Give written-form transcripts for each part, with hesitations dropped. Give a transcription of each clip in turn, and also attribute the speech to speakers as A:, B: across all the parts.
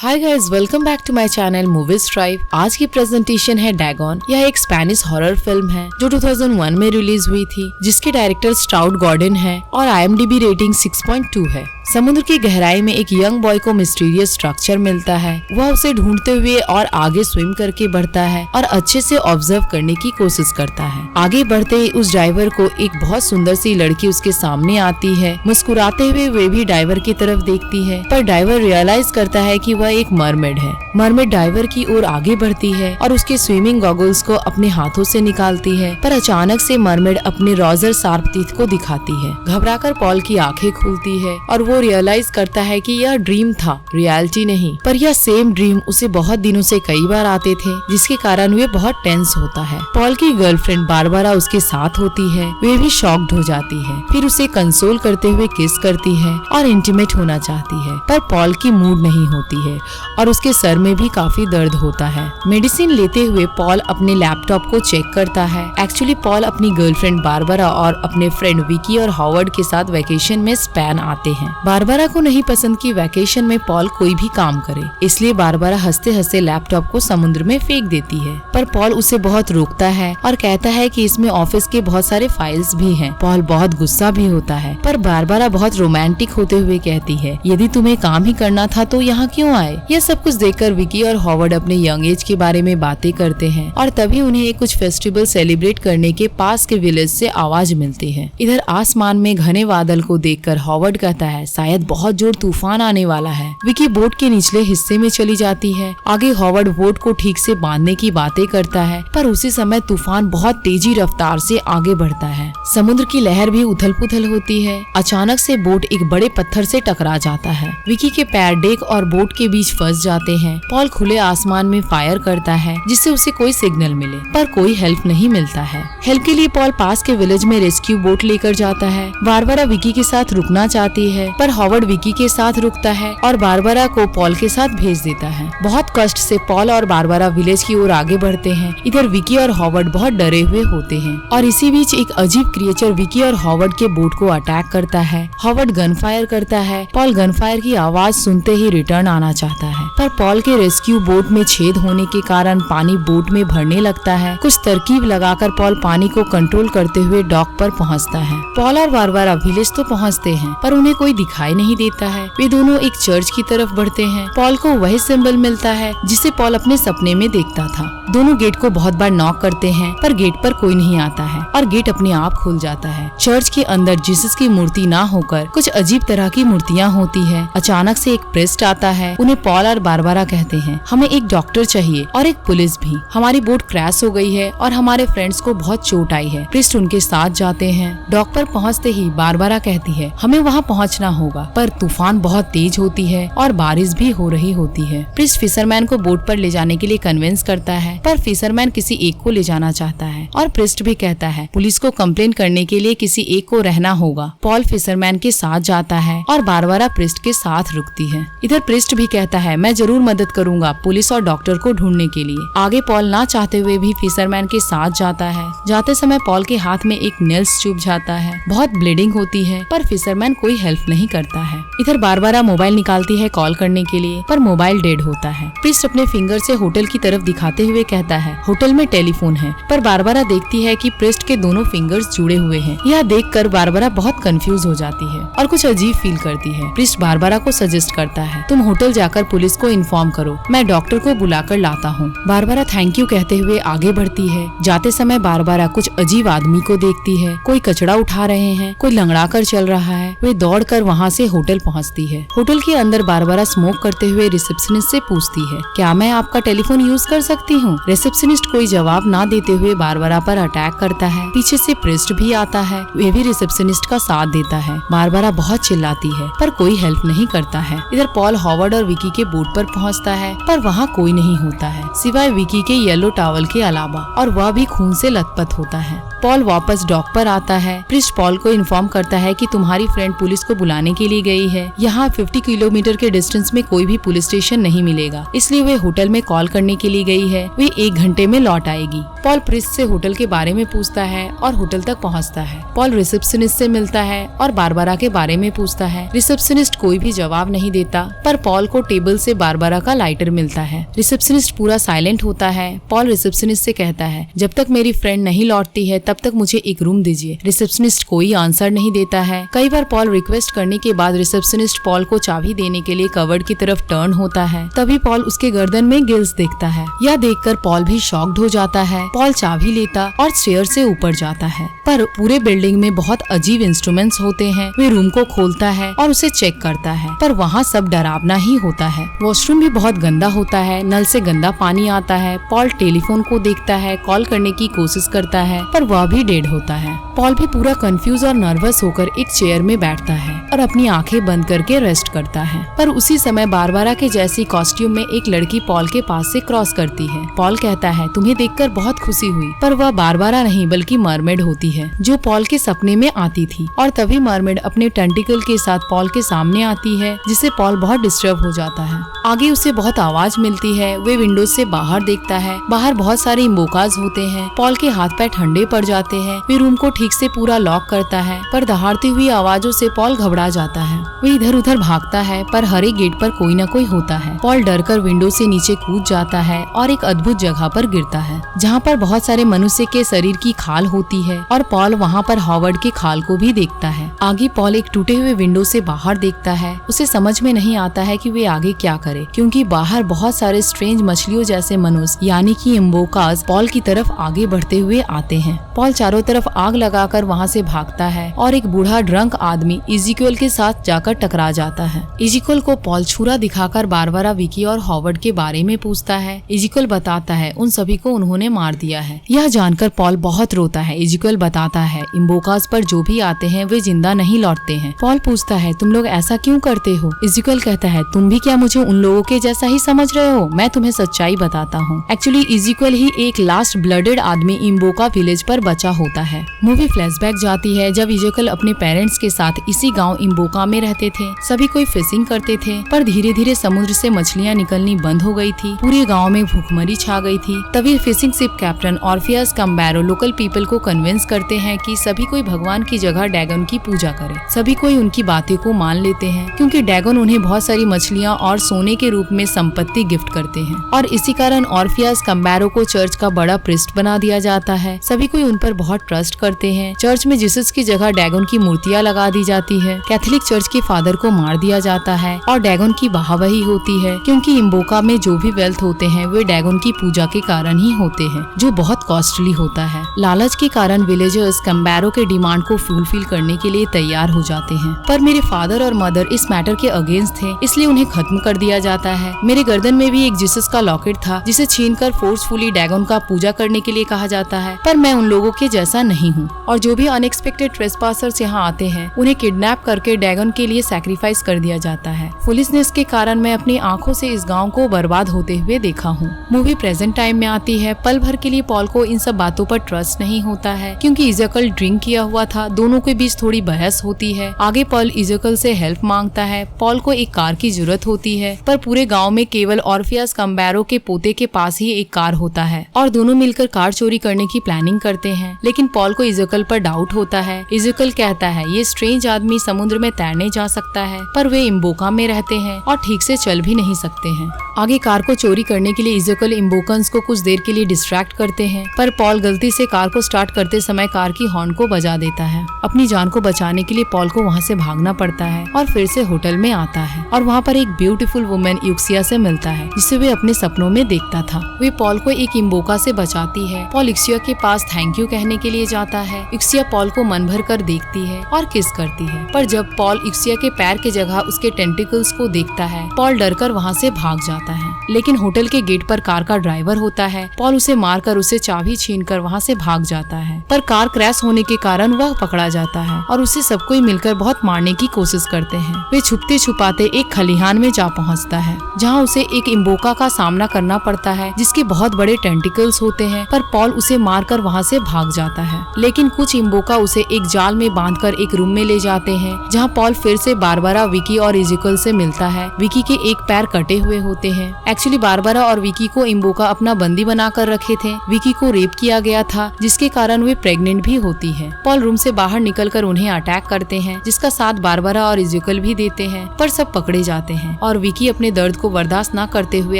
A: Hi guys, welcome back to my channel movies drive. आज की presentation है dragon. यह एक स्पेनिश हॉरर फिल्म है जो 2001 में रिलीज हुई थी, जिसके डायरेक्टर स्टाउट गॉर्डन है और IMDb रेटिंग 6.2 है। समुद्र की गहराई में एक यंग बॉय को मिस्टीरियस स्ट्रक्चर मिलता है। वह उसे ढूंढते हुए और आगे स्विम करके बढ़ता है और अच्छे से ऑब्जर्व करने की कोशिश करता है। आगे बढ़ते ही उस ड्राइवर को एक बहुत सुंदर सी लड़की उसके सामने आती है। मुस्कुराते हुए वे भी ड्राइवर की तरफ देखती है, पर ड्राइवर रियलाइज करता है कि वह एक मरमेड है। मरमेड ड्राइवर की ओर आगे बढ़ती है और उसके स्विमिंग गॉगल्स को अपने हाथों से निकालती है, पर अचानक से मरमेड अपने रॉजर शार्प टीथ को दिखाती है। घबराकर पॉल की आंखें खुलती है और वो रियलाइज करता है कि यह ड्रीम था, रियलिटी नहीं। पर यह सेम ड्रीम उसे बहुत दिनों से कई बार आते थे, जिसके कारण वे बहुत टेंस होता है। पॉल की गर्लफ्रेंड बारबरा उसके साथ होती है। वे भी शॉक्ड हो जाती है, फिर उसे कंसोल करते हुए किस करती है और इंटीमेट होना चाहती है, पर पॉल की मूड नहीं होती है और उसके सर में भी काफी दर्द होता है। मेडिसिन लेते हुए पॉल अपने लैपटॉप को चेक करता है। एक्चुअली पॉल अपनी गर्लफ्रेंड बारबरा और अपने फ्रेंड विकी और हॉवर्ड के साथ वैकेशन में स्पेन आते हैं। बारबरा को नहीं पसंद कि वैकेशन में पॉल कोई भी काम करे, इसलिए बारबरा हंसते हंसते लैपटॉप को समुद्र में फेंक देती है, पर पॉल उसे बहुत रोकता है और कहता है कि इसमें ऑफिस के बहुत सारे फाइल्स भी हैं। पॉल बहुत गुस्सा भी होता है, पर बारबरा बहुत रोमांटिक होते हुए कहती है, यदि तुम्हें काम ही करना था तो यहाँ क्यों आए। यह सब कुछ देखकर विकी और हॉवर्ड अपने यंग एज के बारे में बातें करते हैं और तभी उन्हें एक कुछ फेस्टिवल सेलिब्रेट करने के पास के विलेज से आवाज मिलती है। इधर आसमान में घने बादल को देखकर हॉवर्ड कहता है, शायद बहुत जोर तूफान आने वाला है। विकी बोट के निचले हिस्से में चली जाती है। आगे हॉवर्ड बोट को ठीक से बांधने की बातें करता है, पर उसी समय तूफान बहुत तेजी रफ्तार से आगे बढ़ता है। समुद्र की लहर भी उथल पुथल होती है। अचानक से बोट एक बड़े पत्थर से टकरा जाता है। विकी के पैर डेक और बोट के बीच फंस जाते हैं। पॉल खुले आसमान में फायर करता है, जिससे उसे कोई सिग्नल मिले, पर कोई हेल्प नहीं मिलता है। हेल्प के लिए पॉल पास के विलेज में रेस्क्यू बोट लेकर जाता है। बारबरा विकी के साथ रुकना चाहती है, पर हॉवर्ड विकी के साथ रुकता है और बारबरा को पॉल के साथ भेज देता है। बहुत कष्ट से पॉल और बारबरा विलेज की ओर आगे बढ़ते हैं। इधर विकी और हॉवर्ड बहुत डरे हुए होते हैं और इसी बीच एक अजीब क्रिएचर विकी और हॉवर्ड के बोट को अटैक करता है। हॉवर्ड गन फायर करता है। पॉल गन फायर की आवाज सुनते ही रिटर्न आना चाहता है, पर पॉल के रेस्क्यू बोट में छेद होने के कारण पानी बोट में भरने लगता है। कुछ तरकीब लगाकर पॉल पानी को कंट्रोल करते हुए डॉक पर पहुंचता है। पॉल और बारबरा विलेज तो पहुंचते हैं, पर उन्हें कोई दिखाई नहीं देता है। वे दोनों एक चर्च की तरफ बढ़ते हैं। पॉल को वही सिंबल मिलता है जिसे पॉल अपने सपने में देखता था। दोनों गेट को बहुत बार नॉक करते हैं, पर गेट पर कोई नहीं आता है और गेट अपने आप खुल जाता है। चर्च के अंदर जीसस की मूर्ति ना होकर कुछ अजीब तरह की मूर्तियाँ होती है। अचानक से एक प्रेस्ट आता है। उन्हें पॉल और बारबरा कहते हैं, हमें एक डॉक्टर चाहिए और एक पुलिस भी। हमारी बोट क्रैश हो गई है और हमारे फ्रेंड्स को बहुत चोट आई है। प्रिस्ट उनके साथ जाते हैं। डॉक पर पहुँचते ही बारबरा कहती है, हमें वहाँ पहुँचना होगा, पर तूफान बहुत तेज होती है और बारिश भी हो रही होती है। प्रिस्ट फिशरमैन को बोट पर ले जाने के लिए कन्विंस करता है, पर फिशरमैन किसी एक को ले जाना चाहता है और प्रिस्ट भी कहता है, पुलिस को कंप्लेन करने के लिए किसी एक को रहना होगा। पॉल फिशरमैन के साथ जाता है और बारबरा प्रिस्ट के साथ रुकती है। इधर प्रिस्ट भी कहता है, मैं जरूर मदद करूंगा पुलिस और डॉक्टर को ढूंढने के लिए। आगे पॉल ना चाहते हुए भी फिशरमैन के साथ जाता है। जाते समय पॉल के हाथ में एक नेल्स चुभ जाता है। बहुत ब्लीडिंग होती है, पर फिशरमैन कोई हेल्प नहीं करता है। इधर बारबरा मोबाइल निकालती है कॉल करने के लिए, पर मोबाइल डेड होता है। प्रिस्ट अपने फिंगर से होटल की तरफ दिखाते हुए कहता है, होटल में टेलीफोन है, पर बारबरा देखती है कि प्रिस्ट के दोनों फिंगर्स जुड़े हुए हैं। यह देखकर बारबरा बहुत कंफ्यूज हो जाती है और कुछ अजीब फील करती है। प्रिस्ट बारबरा को सजेस्ट करता है, तुम होटल जाकर पुलिस को इन्फॉर्म करो, मैं डॉक्टर को बुलाकर लाता हूँ। बारबरा थैंक यू कहते हुए आगे बढ़ती है। जाते समय बारबरा कुछ अजीब आदमी को देखती है। कोई कचरा उठा रहे हैं, कोई लंगड़ा कर चल रहा है। वे दौड़कर वहाँ से होटल पहुँचती है। होटल के अंदर बारबरा स्मोक करते हुए रिसेप्शनिस्ट से पूछती है, क्या मैं आपका टेलीफोन यूज कर सकती हूँ। रिसेप्शनिस्ट कोई जवाब ना देते हुए बारबरा पर अटैक करता है। पीछे से प्रिस्ट भी आता है। वे भी रिसेप्शनिस्ट का साथ देता है। बारबरा बहुत चिल्लाती है, पर कोई हेल्प नहीं करता है। इधर पॉल हॉवर्ड और विकी के बोट पर पहुंचता है, पर वहां कोई नहीं होता है सिवाय विकी के येलो टॉवल के अलावा, और वह भी खून से लथपथ होता है। पॉल वापस डॉक पर आता है। प्रिस्ट पॉल को इन्फॉर्म करता है कि तुम्हारी फ्रेंड पुलिस को बुलाने जाने के लिए गई है। यहाँ 50 किलोमीटर के डिस्टेंस में कोई भी पुलिस स्टेशन नहीं मिलेगा, इसलिए वे होटल में कॉल करने के लिए गई है। वे 1 घंटे में लौट आएगी। पॉल प्रिस्ट से होटल के बारे में पूछता है और होटल तक पहुँचता है। पॉल रिसेप्शनिस्ट से मिलता है और बारबरा के बारे में पूछता है। रिसेप्शनिस्ट कोई भी जवाब नहीं देता, पर पॉल को टेबल से बारबरा का लाइटर मिलता है। रिसेप्शनिस्ट पूरा साइलेंट होता है। पॉल रिसेप्शनिस्ट से कहता है, जब तक मेरी फ्रेंड नहीं लौटती है तब तक मुझे एक रूम दीजिए। रिसेप्शनिस्ट कोई आंसर नहीं देता है। कई बार पॉल रिक्वेस्ट करने के बाद रिसेप्शनिस्ट पॉल को चाबी देने के लिए कवर्ड की तरफ टर्न होता है। तभी पॉल उसके गर्दन में गिल्स देखता है। यह देखकर पॉल भी शॉक्ड हो जाता है। पॉल चाबी लेता और स्टेयर से ऊपर जाता है, पर पूरे बिल्डिंग में बहुत अजीब इंस्ट्रूमेंट्स होते हैं। वे रूम को खोलता है और उसे चेक करता है, पर वहाँ सब डरावना ही होता है। वॉशरूम भी बहुत गंदा होता है। नल से गंदा पानी आता है। पॉल टेलीफोन को देखता है, कॉल करने की कोशिश करता है, पर वह भी डेड होता है। पॉल भी पूरा कंफ्यूज और नर्वस होकर एक चेयर में बैठता है और अपनी आंखें बंद करके रेस्ट करता है। पर उसी समय बारबरा के जैसी कॉस्ट्यूम में एक लड़की पॉल के पास से क्रॉस करती है। पॉल कहता है, तुम्हें देखकर बहुत खुशी हुई, पर वह बारबरा नहीं बल्कि मरमेड होती है, जो पॉल के सपने में आती थी। और तभी मरमेड अपने टेंटिकल के साथ पॉल के सामने आती है, जिससे पॉल बहुत डिस्टर्ब हो जाता है। आगे उसे बहुत आवाज मिलती है। वे विंडो से बाहर देखता है। बाहर बहुत सारे इम्बोकाज होते हैं। पॉल के हाथ पैर ठंडे पड़ जाते हैं। वे रूम को ठीक से पूरा लॉक करता है, पर दहाड़ती हुई आवाजों से पॉल घबरा जाता है। वे इधर उधर भागता है, पर हर एक गेट पर कोई न कोई होता है। पॉल डरकर विंडो से नीचे कूद जाता है और एक अद्भुत जगह पर गिरता है, जहाँ पर बहुत सारे मनुष्य के शरीर की खाल होती है, और पॉल वहाँ पर हॉवर्ड के खाल को भी देखता है। आगे पॉल एक टूटे हुए विंडो से बाहर देखता है। उसे समझ में नहीं आता है कि वे आगे क्या करे, क्योंकि बाहर बहुत सारे स्ट्रेंज मछलियों जैसे मनुष्य यानी कि इम्बोकाज पॉल की तरफ आगे बढ़ते हुए आते हैं। पॉल चारों तरफ आग लगाकर वहाँ से भागता है और एक बूढ़ा ड्रंक आदमी इजिक्वेल के साथ जाकर टकरा जाता है। इजिक्वेल को पॉल छुरा दिखाकर बारबरा, विकी और हॉवर्ड के बारे में पूछता है। इजिक्वेल बताता है उन सभी को उन्होंने मार दिया है। यह जानकर पॉल बहुत रोता है। इजिक्वेल बताता है इम्बोकाज पर जो भी आते हैं वे जिंदा नहीं लौटते हैं। पॉल पूछता है, तुम लोग ऐसा क्यों करते हो? इजिक्वेल कहता है, तुम भी क्या मुझे उन लोगों के जैसा ही समझ रहे हो? मैं तुम्हें सच्चाई बताता हूँ। एक्चुअली इजिक्वेल ही एक लास्ट ब्लडेड आदमी इम्बोका विलेज पर बचा होता है। मूवी फ्लैशबैक जाती है जब इजिक्वेल अपने पेरेंट्स के साथ इसी गांव इम्बोका में रहते थे। सभी कोई फिशिंग करते थे, पर धीरे धीरे समुद्र से मछलियाँ निकलनी बंद हो गई थी। पूरे गाँव में भूखमरी छा गई थी। तभी फिशिंग शिप कैप्टन ऑर्फियस कम्बैरो लोकल पीपल को कन्विंस करते हैं कि सभी कोई भगवान की जगह डैगन की पूजा करे। सभी कोई उनकी बातें को मान लेते हैं, क्योंकि डैगन उन्हें बहुत सारी मछलियाँ और सोने के रूप में संपत्ति गिफ्ट करते हैं, और इसी कारण ऑर्फियस कम्बैरो को चर्च का बड़ा प्रिस्ट बना दिया जाता है। सभी कोई उन पर बहुत ट्रस्ट करते हैं। चर्च में जीसस की जगह डैगन की मूर्तियाँ लगा दी जाती है। कैथोलिक चर्च के फादर को मार दिया जाता है और डैगन की वाहवाही होती है, क्योंकि इम्बोका में जो भी वेल्थ होते हैं वे डैगन की पूजा के कारण ही होते हैं, जो बहुत कॉस्टली होता है। लालच के कारण विलेजर्स कम्बैरो के डिमांड को फुलफिल करने के लिए तैयार हो जाते हैं, पर मेरे फादर और मदर इस मैटर के अगेंस्ट थे, इसलिए उन्हें खत्म कर दिया जाता है। मेरे गर्दन में भी एक जीसस का लॉकेट था, जिसे छीनकर फोर्सफुली डैगन का पूजा करने के लिए कहा जाता है, पर मैं उन लोगों के जैसा नहीं हूँ। और जो भी अनएक्सपेक्टेड ट्रेसपासर्स यहाँ आते हैं उन्हें किडनैप करके डैगन के लिए सैक्रिफाइस कर दिया जाता है। फुलिशनेस के कारण मैं अपनी आंखों से इस गाँव को बर्बाद होते हुए देखा हूँ। मूवी प्रेजेंट टाइम में आती है। पल भर के लिए पॉल को इन सब बातों पर ट्रस्ट नहीं होता है, क्योंकि इज़ेकल ड्रिंक किया हुआ था। दोनों के बीच थोड़ी बहस होती है। आगे पॉल इज़ेकल से हेल्प मांगता है। पॉल को एक कार की जरूरत होती है, पर पूरे गांव में केवल ऑर्फियस कम्बैरो के पोते के पास ही एक कार होता है, और दोनों मिलकर कार चोरी करने की प्लानिंग करते हैं। लेकिन पॉल को इज़ेकल पर डाउट होता है। इज़ेकल कहता है ये स्ट्रेंज आदमी समुद्र में तैरने जा सकता है, पर वे इम्बोका में रहते हैं और ठीक से चल भी नहीं सकते हैं। आगे कार को चोरी करने के लिए इज़ेकल इम्बोकन्स को कुछ देर के लिए डिस्ट्रैक्ट करते हैं, पर पॉल गलती से कार को स्टार्ट करते समय कार की हॉर्न को बजा देता है। अपनी जान को बचाने के लिए पॉल को वहाँ से भागना पड़ता है और फिर से होटल में आता है, और वहाँ पर एक ब्यूटीफुल वुमेन यूक्सिया से मिलता है, जिसे वे अपने सपनों में देखता था। वे पॉल को एक इम्बोका से बचाती है। पॉल यूक्सिया के पास थैंक यू कहने के लिए जाता है। यूक्सिया पॉल को मन भर कर देखती है और किस करती है, पर जब पॉल यूक्सिया के पैर की जगह उसके टेंटिकल्स को देखता है, पॉल डरकर वहाँ से भाग जाता है। लेकिन होटल के गेट पर कार का ड्राइवर होता है। पॉल उसे मारकर उसे चाबी छीनकर वहाँ से भाग जाता है, पर कार क्रैश होने के कारण वह पकड़ा जाता है और उसे सब कोई मिलकर बहुत मारने की कोशिश करते हैं। वे छुपते छुपाते एक खलिहान में जा पहुंचता है, जहां उसे एक इम्बोका का सामना करना पड़ता है जिसके बहुत बड़े टेंटिकल्स होते हैं, पर पॉल उसे मारकर वहां से भाग जाता है। लेकिन कुछ इम्बोका उसे एक जाल में बांधकर एक रूम में ले जाते हैं, जहां पॉल फिर से बारबरा, विकी और इज़ेकियल से मिलता है। विकी के एक पैर कटे हुए होते हैं। एक्चुअली बारबरा और विकी को इम्बोका अपना बंदी बनाकर रखे थे। विकी को रेप किया गया था, जिसके कारण वे प्रेग्नेंट भी होती है। पॉल रूम से बाहर निकलकर उन्हें अटैक करते हैं, जिसका साथ बारबरा और इज़ेकियल भी देते हैं, पर सब पकड़े जाते हैं और विकी अपने दर्द को बर्दाश्त न करते हुए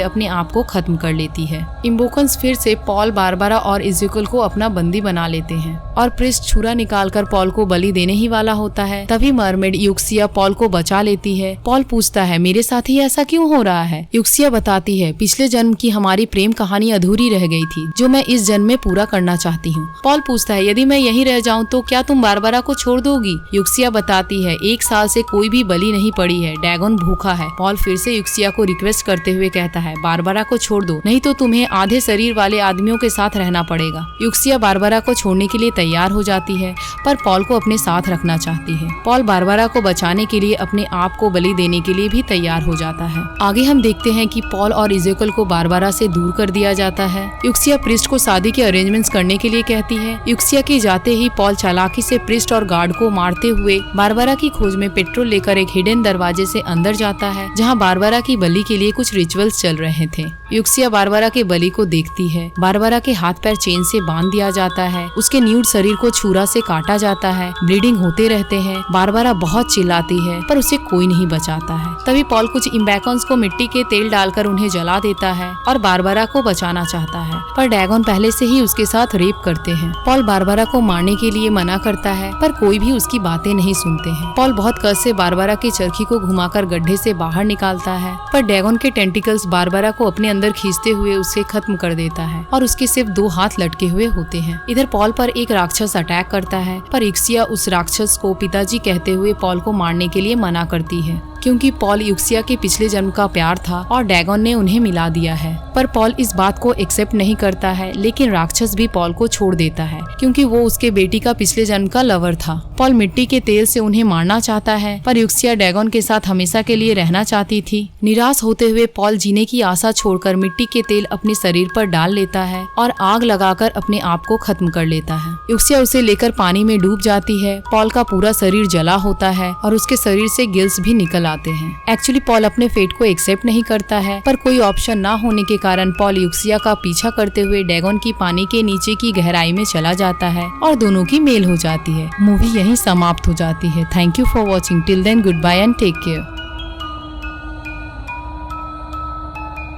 A: अपने आप को खत्म कर लेती है। इम्बोकन्स फिर से पॉल, बारबरा और इज़ेकियल को अपना बंदी बना लेते हैं और प्रिस्ट छुरा निकालकर पॉल को बलि देने ही वाला होता है। तभी मरमेड यूक्सिया पॉल को बचा लेती है। पॉल पूछता है, मेरे साथ ही ऐसा क्यों हो रहा है? यूक्सिया बताती है, पिछले जन्म की हमारी प्रेम कहानी अधूरी रह गई थी, जो मैं इस जन्म में पूरा करना चाहती हूँ। पॉल पूछता है, यदि मैं यहीं रह जाऊँ तो क्या तुम बारबरा को छोड़ दोगी? यूक्सिया बताती है, 1 साल से कोई भी बलि नहीं पड़ी है, डैगन भूखा है। पॉल फिर से यूक्सिया को रिक्वेस्ट करते हुए कहता है, बारबरा को छोड़ दो, नहीं तो तुम्हें आधे शरीर वाले आदमियों के साथ रहना पड़ेगा। यूक्सिया बारबरा को छोड़ने के लिए तैयार हो जाती है, पर पॉल को अपने साथ रखना चाहती है। पॉल बारबरा को बचाने के लिए अपने आप को बलि देने के लिए भी तैयार हो जाता है। आगे हम देखते हैं कि पॉल और इज़ेकियल को बारबरा से दूर कर दिया जाता है। यूक्सिया प्रिस्ट को शादी के अरेंजमेंट्स करने के लिए कहती है। यूक्सिया के जाते ही पॉल चालाकी से प्रिस्ट और गार्ड को मारते हुए बारबरा की खोज में पेट्रोल लेकर एक हिडन दरवाजे से अंदर जाता है, जहां बारबरा की बलि के लिए कुछ रिचुअल्स चल रहे थे। यूक्सिया बारबरा के बलि को देखती है। बारबरा के हाथ पैर चेन से बांध दिया जाता है, उसके न्यूड शरीर को छुरा से काटा जाता है, ब्लीडिंग होते रहते हैं। बारबरा बहुत चिल्लाती है, पर उसे कोई नहीं बचाता है। तभी पॉल कुछ इम्बेकॉन्स को मिट्टी के तेल डालकर उन्हें जला देता है और बारबरा को बचाना चाहता है, पर डैगन पहले से ही उसके साथ रेप करते हैं। पॉल बारबरा को मारने के लिए मना करता है, पर कोई भी उसकी बातें नहीं सुनते हैं। पॉल बहुत कष्ट से बारबरा की चरखी को घुमाकर गड्ढे से बाहर निकालता है, पर डैगन के टेंटिकल्स बारबरा को अपने अंदर खींचते हुए उसे खत्म कर देता है और उसके सिर्फ 2 हाथ लटके हुए होते हैं। इधर पॉल पर एक राक्षस अटैक करता है, पर यूक्सिया उस राक्षस को पिताजी कहते हुए पॉल को मारने के लिए मना करती है, क्योंकि पॉल यूक्सिया के पिछले जन्म का प्यार था और डैगन ने उन्हें मिला दिया है। पर पॉल इस बात को एक्सेप्ट नहीं करता है, लेकिन राक्षस भी पॉल को छोड़ देता है, क्योंकि वो उसके बेटी का पिछले जन्म का लवर था। पॉल मिट्टी के तेल से उन्हें मारना चाहता है, पर यूक्सिया डैगन के साथ हमेशा के लिए रहना चाहती थी। निराश होते हुए पॉल जीने की आशा छोड़कर मिट्टी के तेल अपने शरीर पर डाल लेता है और आग लगाकर अपने आप को खत्म कर लेता है। यूक्सिया उसे लेकर पानी में डूब जाती है। पॉल का पूरा शरीर जला होता है और उसके शरीर से गिल्स भी निकल आते हैं। एक्चुअली पॉल अपने फेट को एक्सेप्ट नहीं करता है, पर कोई ऑप्शन ना होने के कारण पॉल यूक्सिया का पीछा करते हुए डैगन की पानी के नीचे की गहराई में चला जाता है और दोनों की मेल हो जाती है। मूवी यहीं समाप्त हो जाती है। Thank you for watching. Till then goodbye and take care.